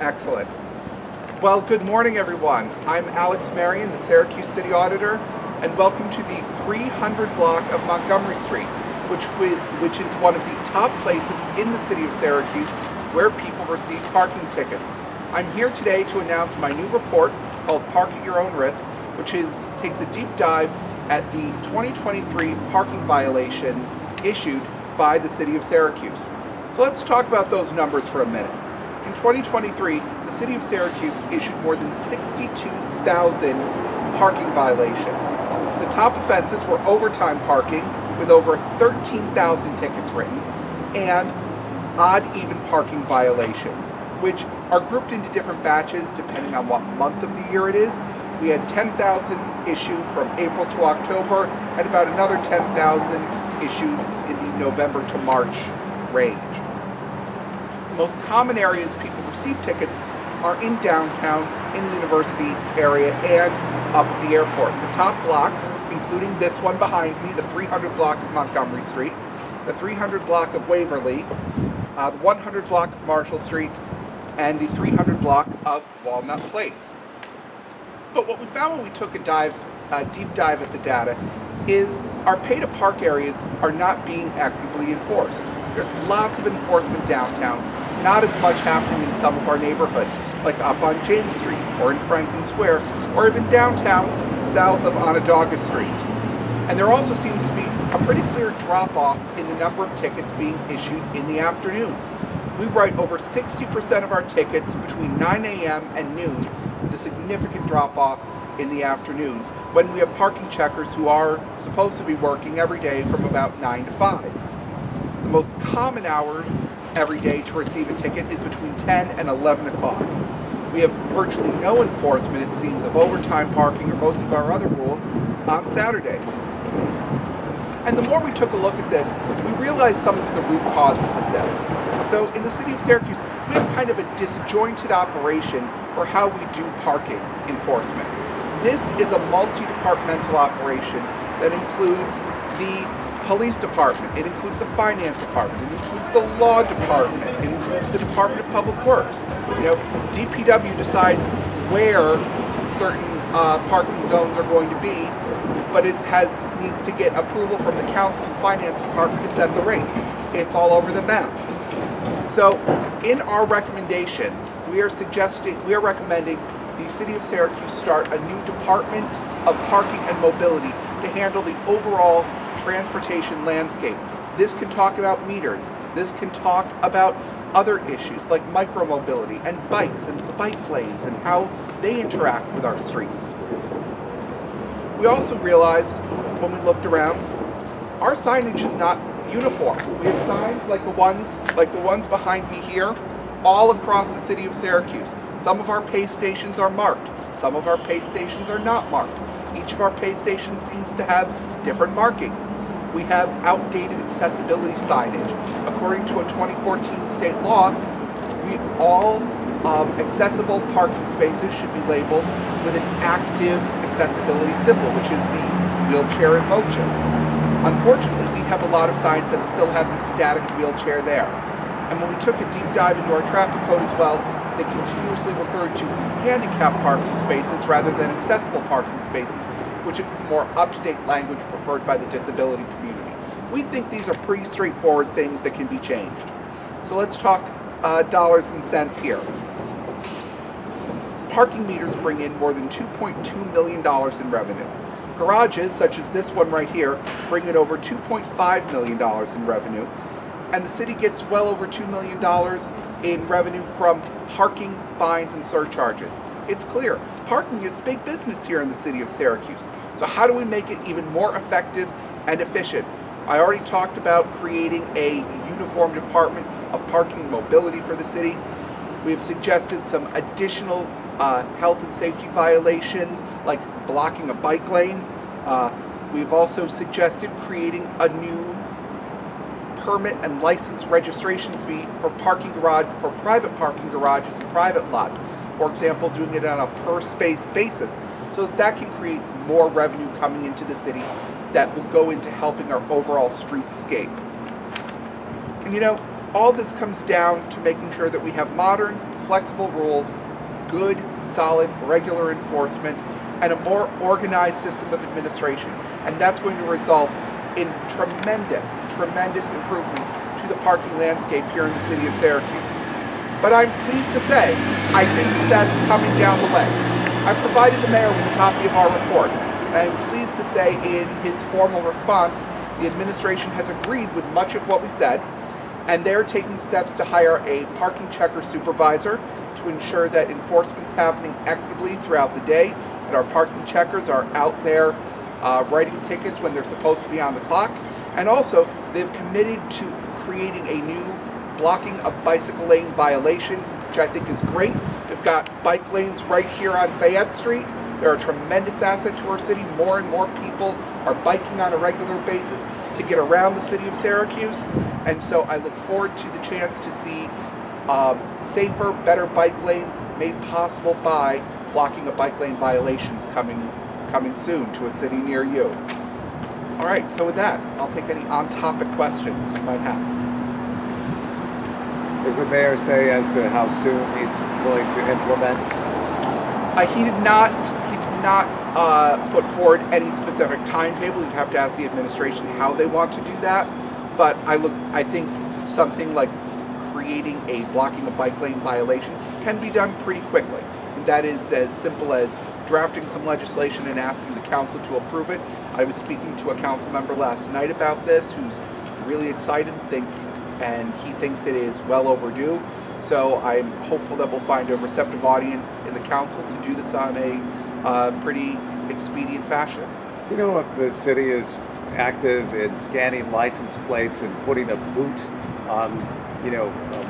Excellent. Well, good morning, everyone. I'm Alex Marion, the Syracuse City Auditor, and welcome to the 300 block of Montgomery Street, which is one of the top places in the city of Syracuse where people receive parking tickets. I'm here today to announce my new report called Park at Your Own Risk, which takes a deep dive at the 2023 parking violations issued by the city of Syracuse. So let's talk about those numbers for a minute. In 2023, the city of Syracuse issued more than 62,000 parking violations. The top offenses were overtime parking, with over 13,000 tickets written, and odd-even parking violations, which are grouped into different batches depending on what month of the year it is. We had 10,000 issued from April to October, and about another 10,000 issued in the November to March range. The most common areas people receive tickets are in downtown, in the university area, and up at the airport. The top blocks, including this one behind me, the 300 block of Montgomery Street, the 300 block of Waverly, the 100 block of Marshall Street, and the 300 block of Walnut Place. But what we found when we took a deep dive at the data is our pay-to-park areas are not being equitably enforced. There's lots of enforcement downtown, not as much happening in some of our neighborhoods, like up on James Street, or in Franklin Square, or even downtown, south of Onondaga Street. And there also seems to be a pretty clear drop-off in the number of tickets being issued in the afternoons. We write over 60% of our tickets between 9 a.m. and noon, with a significant drop-off in the afternoons, when we have parking checkers who are supposed to be working every day from about 9 to 5. The most common hour every day to receive a ticket is between 10 and 11 o'clock. We have virtually no enforcement, it seems, of overtime parking or most of our other rules on Saturdays. And the more we took a look at this, we realized some of the root causes of this. So in the city of Syracuse, we have kind of a disjointed operation for how we do parking enforcement. This is a multi-departmental operation that includes the police department, it includes the finance department, it includes the law department, it includes the Department of Public Works. DPW decides where certain parking zones are going to be, but it needs to get approval from the council and finance department to set the rates. It's all over the map. So in our recommendations, we are recommending the City of Syracuse start a new Department of Parking and Mobility to handle the overall transportation landscape. This can talk about meters. This can talk about other issues like micromobility and bikes and bike lanes and how they interact with our streets. We also realized when we looked around, our signage is not uniform. We have signs like the ones behind me here, all across the city of Syracuse. Some of our pay stations are marked. Some of our pay stations are not marked. Each of our pay stations seems to have different markings. We have outdated accessibility signage. According to a 2014 state law, all accessible parking spaces should be labeled with an active accessibility symbol, which is the wheelchair in motion. Unfortunately, we have a lot of signs that still have the static wheelchair there. And when we took a deep dive into our traffic code as well, they continuously referred to handicap parking spaces rather than accessible parking spaces, which is the more up-to-date language preferred by the disability community. We think these are pretty straightforward things that can be changed. So let's talk dollars and cents here. Parking meters bring in more than $2.2 million in revenue. Garages, such as this one right here, bring in over $2.5 million in revenue. And the city gets well over $2 million in revenue from parking fines and surcharges. It's clear, parking is big business here in the city of Syracuse. So how do we make it even more effective and efficient? I already talked about creating a uniform department of parking and mobility for the city. We have suggested some additional health and safety violations, like blocking a bike lane. We've also suggested creating a new permit and license registration fee for private parking garages and private lots. For example, doing it on a per space basis, so that can create more revenue coming into the city that will go into helping our overall streetscape. And all this comes down to making sure that we have modern, flexible rules, good, solid, regular enforcement, and a more organized system of administration. And that's going to result in tremendous improvements to the parking landscape here in the city of Syracuse. But I'm pleased to say, I think that's coming down the way. I provided the mayor with a copy of our report, and I'm pleased to say in his formal response, the administration has agreed with much of what we said, and they're taking steps to hire a parking checker supervisor to ensure that enforcement's happening equitably throughout the day, that our parking checkers are out there writing tickets when they're supposed to be on the clock. And also, they've committed to creating a new blocking a bicycle lane violation, which I think is great. We've got bike lanes right here on Fayette Street. They're a tremendous asset to our city. More and more people are biking on a regular basis to get around the city of Syracuse. And so I look forward to the chance to see safer, better bike lanes made possible by blocking a bike lane violations coming soon to a city near you. All right, so with that, I'll take any on-topic questions you might have. Does the mayor say as to how soon he's willing to implement? He did not put forward any specific timetable. You'd have to ask the administration how they want to do that. But I think something like creating blocking a bike lane violation can be done pretty quickly. And that is as simple as drafting some legislation and asking the council to approve it. I was speaking to a council member last night about this who's really excited and he thinks it is well overdue. So I'm hopeful that we'll find a receptive audience in the council to do this on a pretty expedient fashion. Do you know if the city is active in scanning license plates and putting a boot on,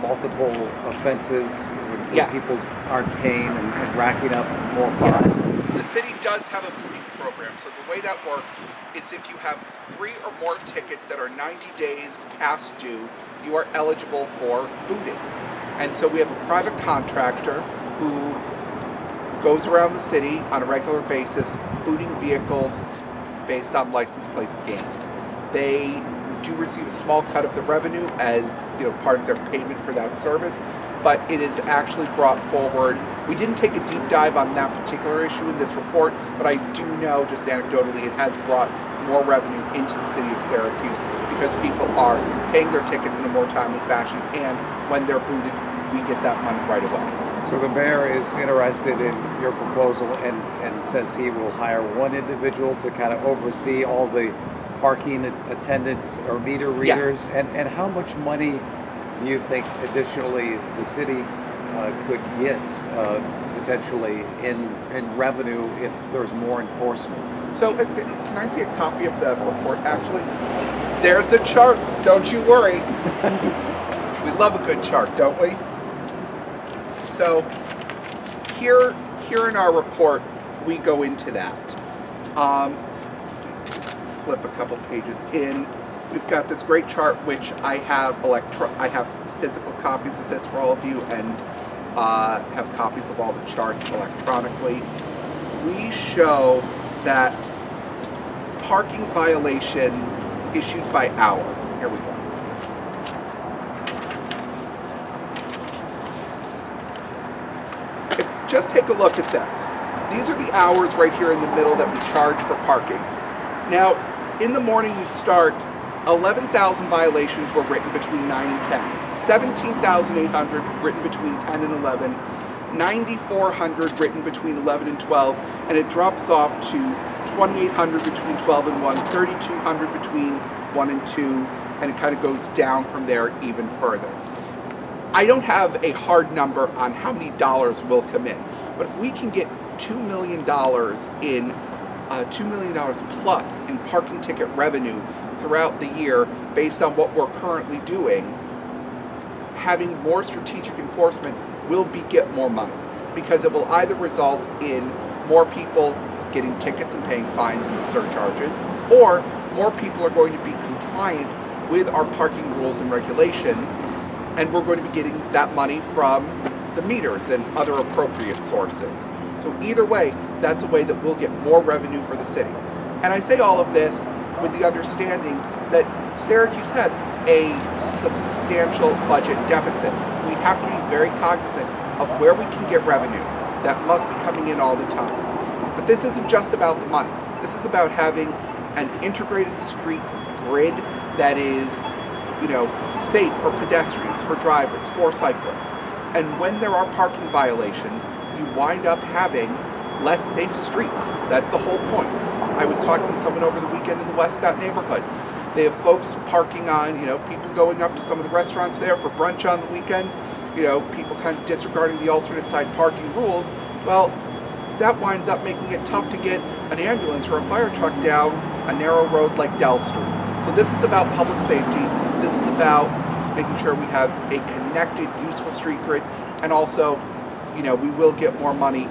multiple offenses when Yes. people aren't paying and racking up more fines? Yes. The city does have a booting program. So the way that works is if you have 3 or more tickets that are 90 days past due, you are eligible for booting. And so we have a private contractor who goes around the city on a regular basis booting vehicles based on license plate scans. They do receive a small cut of the revenue as part of their payment for that service, but it is actually brought forward. We didn't take a deep dive on that particular issue in this report, but I do know just anecdotally it has brought more revenue into the city of Syracuse because people are paying their tickets in a more timely fashion, and when they're booted, we get that money right away. So the mayor is interested in your proposal and says he will hire one individual to kind of oversee all the parking attendants or meter readers. Yes. And how much money do you think additionally the city could get potentially in revenue if there's more enforcement? So can I see a copy of the report actually? There's a chart, don't you worry. We love a good chart, don't we? So here in our report, we go into that. Flip a couple pages in. We've got this great chart, which I have physical copies of this for all of you, and have copies of all the charts electronically. We show that parking violations issued by hour. Here we go. Just take a look at this. These are the hours right here in the middle that we charge for parking. Now, in the morning we start, 11,000 violations were written between 9 and 10, 17,800 written between 10 and 11, 9,400 written between 11 and 12, and it drops off to 2,800 between 12 and 1, 3,200 between 1 and 2, and it kind of goes down from there even further. I don't have a hard number on how many dollars will come in, but if we can get $2 million in $2 million plus in parking ticket revenue throughout the year based on what we're currently doing, having more strategic enforcement will get more money, because it will either result in more people getting tickets and paying fines and surcharges, or more people are going to be compliant with our parking rules and regulations, and we're going to be getting that money from the meters and other appropriate sources. So either way, that's a way that we'll get more revenue for the city. And I say all of this with the understanding that Syracuse has a substantial budget deficit. We have to be very cognizant of where we can get revenue that must be coming in all the time. But this isn't just about the money. This is about having an integrated street grid that is, safe for pedestrians, for drivers, for cyclists. And when there are parking violations, you wind up having less safe streets. That's the whole point. I was talking to someone over the weekend in the Westcott neighborhood. They have folks parking on, people going up to some of the restaurants there for brunch on the weekends, people kind of disregarding the alternate side parking rules. Well, that winds up making it tough to get an ambulance or a fire truck down a narrow road like Dell Street. So this is about public safety. This is about making sure we have a connected, useful street grid, and also, we will get more money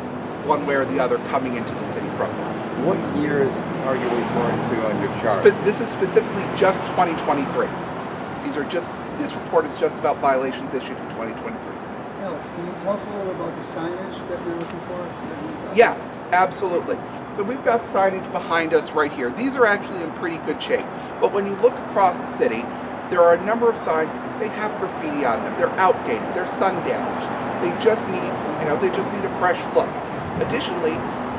one way or the other coming into the city from that. What years are you referring to on your chart? This is specifically just 2023. This report is just about violations issued in 2023. Alex, can you tell us a little about the signage that we're looking for? Yes, absolutely. So we've got signage behind us right here. These are actually in pretty good shape. But when you look across the city, there are a number of signs, they have graffiti on them. They're outdated, they're sun damaged. They just need a fresh look. Additionally,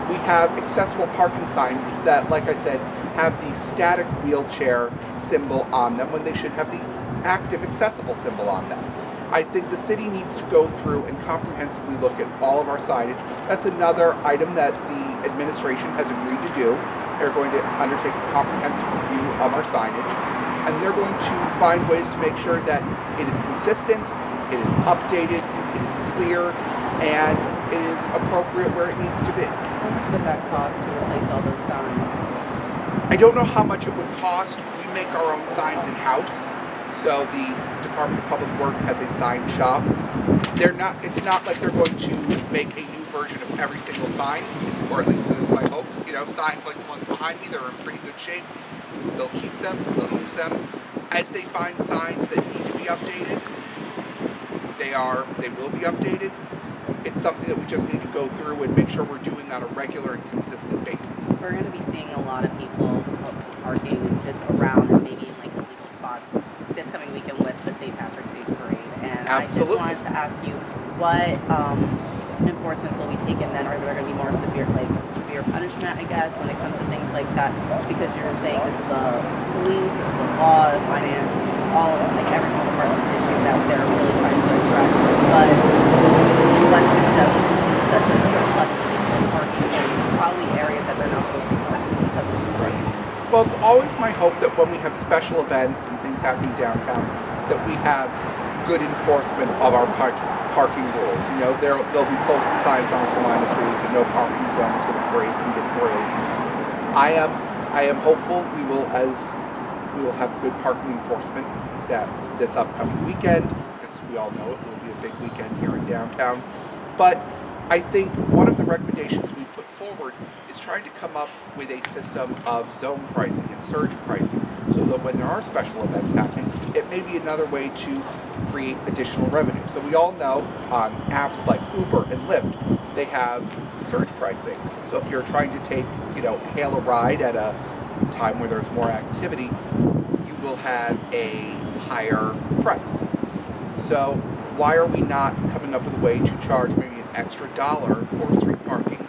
we have accessible parking signs that, like I said, have the static wheelchair symbol on them when they should have the active accessible symbol on them. I think the city needs to go through and comprehensively look at all of our signage. That's another item that the administration has agreed to do. They're going to undertake a comprehensive review of our signage, and they're going to find ways to make sure that it is consistent, it is updated, it is clear, and it is appropriate where it needs to be. How much would that cost to replace all those signs? I don't know how much it would cost. We make our own signs in-house. So the Department of Public Works has a sign shop. It's not like they're going to make a new version of every single sign, or at least it's my hope. Signs like the ones behind me, they're in pretty good shape. They'll keep them, they'll use them. As they find signs that need to be updated, they will be updated. It's something that we just need to go through and make sure we're doing on a regular and consistent basis. We're going to be seeing a lot of people parking just around and maybe in illegal spots this coming weekend with the St. Patrick's Day parade. And Absolutely. I just wanted to ask you what enforcements will be taken then. Are there going to be more severe punishment, I guess, when it comes to things like that? Because you're saying this is a police, this is a law, finance, all every single department's issue that they're really trying to address. But let's see such a surplus of people parking in probably areas that they're not supposed to be parking because of the parade. Well, it's always my hope that when we have special events and things happening downtown, that we have good enforcement of our parking rules. There'll be posted signs on Salina streets and no parking zones so the parade can get through. I am hopeful we will have good parking enforcement that this upcoming weekend, because we all know it will be a big weekend here in downtown. But I think one of the recommendations we put forward is trying to come up with a system of zone pricing and surge pricing, so that when there are special events happening, it may be another way to create additional revenue. So we all know on apps like Uber and Lyft, they have surge pricing. So if you're trying to hail a ride at a time where there's more activity, you will have a higher price. So why are we not coming up with a way to charge maybe an extra $1 for street parking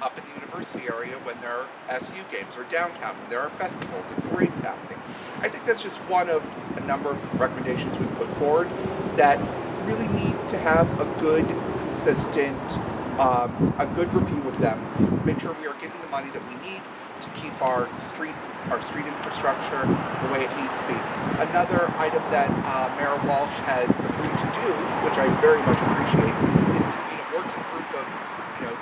up in the university area when there are SU games, or downtown when there are festivals and parades happening? I think that's just one of a number of recommendations we put forward that really need to have a good, consistent, a good review of them. Make sure we are getting the money that we need to keep our street infrastructure the way it needs to be. Another item that Mayor Walsh has agreed to do, which I very much appreciate, is convene a working group of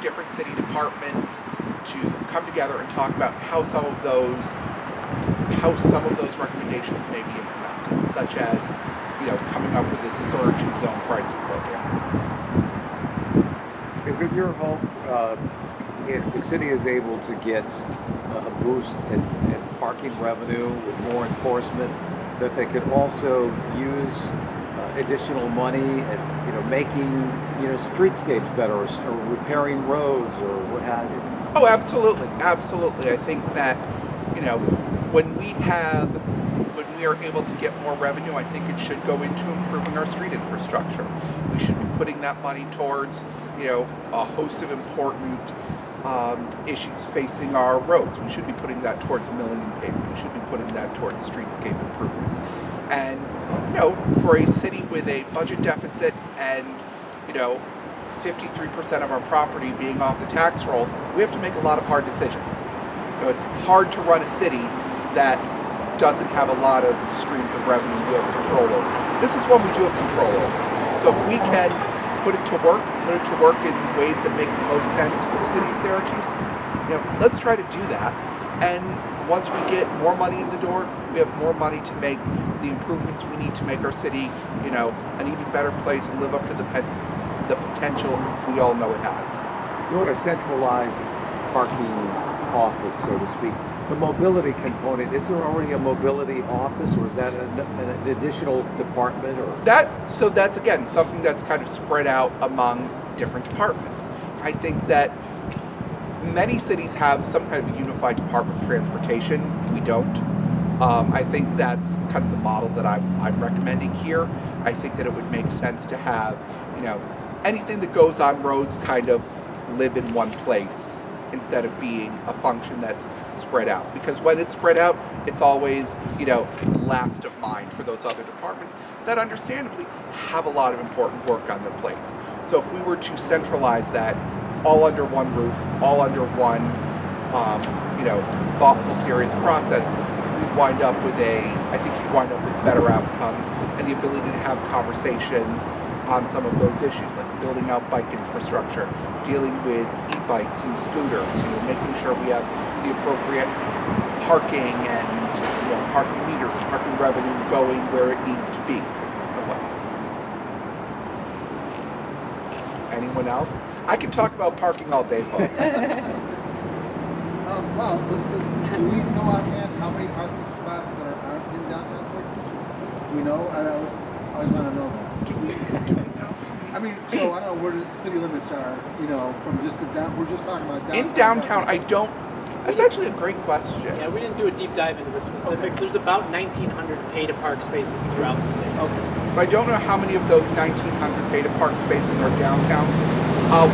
different city departments to come together and talk about how some of those recommendations may be implemented, such as coming up with this surge and zone pricing program. Is it your hope, if the city is able to get a boost in parking revenue with more enforcement, that they could also use additional money at making streetscapes better, or repairing roads, or what have you? Oh, absolutely. I think that when we we are able to get more revenue, I think it should go into improving our street infrastructure. We should be putting that money towards, a host of important issues facing our roads. We should be putting that towards milling and paving. We should be putting that towards streetscape improvements. And, for a city with a budget deficit and, 53% of our property being off the tax rolls, we have to make a lot of hard decisions. It's hard to run a city that doesn't have a lot of streams of revenue you have control over. This is one we do have control over. So if we can put it to work in ways that make the most sense for the city of Syracuse, let's try to do that. And once we get more money in the door, we have more money to make the improvements we need to make our city, an even better place and live up to the potential we all know it has. You want a centralized parking office, so to speak. The mobility component, is there already a mobility office, or is that an additional department? Or That's again something that's kind of spread out among different departments. I think that many cities have some kind of a unified department of transportation. We don't. I think that's kind of the model that I'm recommending here. I think that it would make sense to have, anything that goes on roads kind of live in one place instead of being a function that's spread out. Because when it's spread out, it's always, last of mind for those other departments that understandably have a lot of important work on their plates. So if we were to centralize that all under one roof, all under one, thoughtful, serious process, you'd wind up with better outcomes and the ability to have conversations on some of those issues, like building out bike infrastructure, dealing with e-bikes and scooters, making sure we have the appropriate parking and parking meters and parking revenue going where it needs to be. Anyone else? I could talk about parking all day, folks. Well, do we know offhand how many parking spots that are in downtown Syracuse? Do we know? I want to know that. Do we know? I mean, so I don't know where the city limits are, from just we're just talking about downtown. In downtown, I don't. That's actually a great question. Yeah, we didn't do a deep dive into the specifics. Okay. There's about 1,900 pay-to-park spaces throughout the city. Okay. So I don't know how many of those 1,900 pay-to-park spaces are downtown.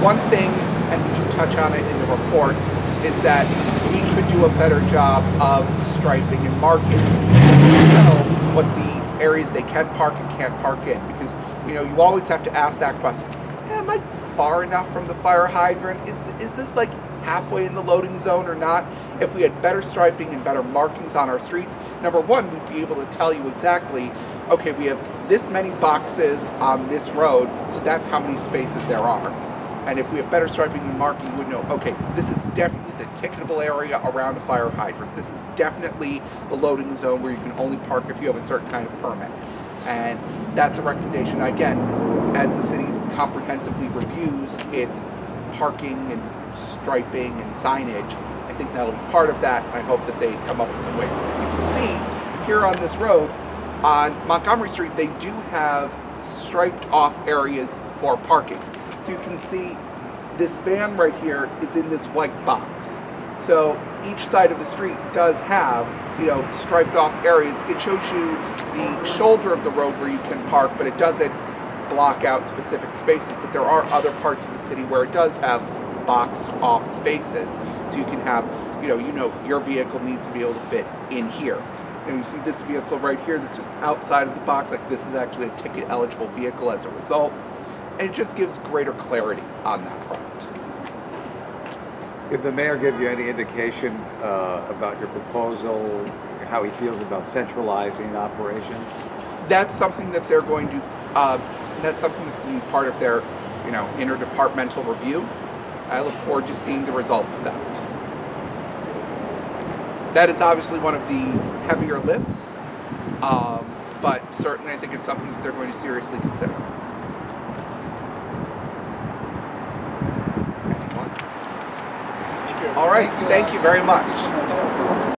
One thing, and we do touch on it in the report, is that we could do a better job of striping and marking. To know what the areas they can park and can't park in, because you always have to ask that question. Am I far enough from the fire hydrant? Is this like halfway in the loading zone or not? If we had better striping and better markings on our streets, number one, we'd be able to tell you exactly, okay, we have this many boxes on this road, so that's how many spaces there are. And if we have better striping and marking, you would know, okay, this is definitely the ticketable area around a fire hydrant. This is definitely the loading zone where you can only park if you have a certain kind of permit. And that's a recommendation, again, as the city comprehensively reviews its parking and striping and signage. I think that'll be part of that. I hope that they come up with some ways, because you can see here on this road, on Montgomery Street, they do have striped off areas for parking. So you can see this van right here is in this white box. So each side of the street does have, striped off areas. It shows you the shoulder of the road where you can park, but it doesn't block out specific spaces. But there are other parts of the city where it does have boxed off spaces. So you can have, your vehicle needs to be able to fit in here. And you see this vehicle right here that's just outside of the box, like this is actually a ticket eligible vehicle as a result. And it just gives greater clarity on that front. Did the mayor give you any indication about your proposal, how he feels about centralizing operations? That's something that they're going to, that's something that's going to be part of their, interdepartmental review. I look forward to seeing the results of that. That is obviously one of the heavier lifts, but certainly I think it's something that they're going to seriously consider. All right, thank you very much.